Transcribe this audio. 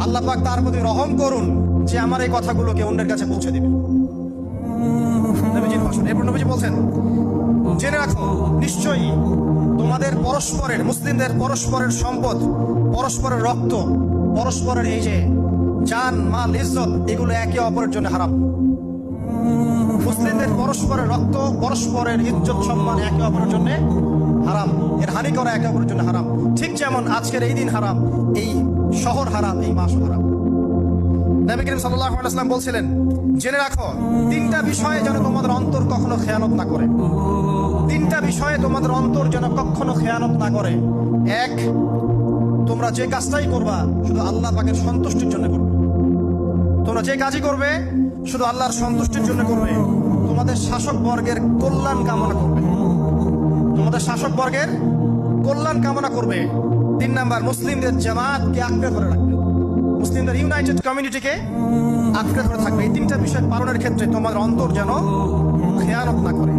আল্লাহ পাক তার প্রতি রহম করুন যে আমার এই কথাগুলোকে অন্যের কাছে পৌঁছে দিবে। নবীজির ভাষণ। এরপর নবীজি বলছেন, জেনে রাখো নিশ্চয়ই তোমাদের পরস্পরের, মুসলিমদের পরস্পরের সম্পদ, পরস্পরের রক্ত, পরস্পরের এই যে জান মাল ইজ্জত, এগুলো একে অপরের জন্য হারাম। মুসলিমদের পরস্পরের রক্ত, পরস্পরের ইজ্জত সম্মান একে অপরের জন্য হারাম, এর হানি করা একে অপরের জন্য হারাম। ঠিক যেমন আজকের এই দিন হারাম, এই শহর হারাম, এই মাস হারাম। নবী করিম সাল্লাল্লাহু আলাইহি ওয়াসাল্লাম বলছিলেন, জেনে রাখো তিনটা বিষয়ে যেন তোমাদের অন্তর কখনো খেয়ানত না করে। তিনটা বিষয়ে তোমাদের অন্তর যেন কখনো খেয়ানত না করে। এক, তোমরা যে কাজটাই করবা শুধু আল্লাহ পাকের সন্তুষ্টির জন্য করবে। তোমরা যে কাজই করবে শুধু আল্লাহর সন্তুষ্টির জন্য করবে। তোমাদের শাসক বর্গের কল্যাণ কামনা করবে। তোমাদের শাসক বর্গের কল্যাণ কামনা করবে। 3 নাম্বার, মুসলিমদের জামাতকে আঁকড়ে ধরে রাখবে। মুসলিমদের ইউনাইটেড কমিউনিটিকে আঁকড়ে ধরে থাকবে। এই তিনটা বিষয় পালনের ক্ষেত্রে তোমাদের অন্তর যেন খেয়ানত না করে।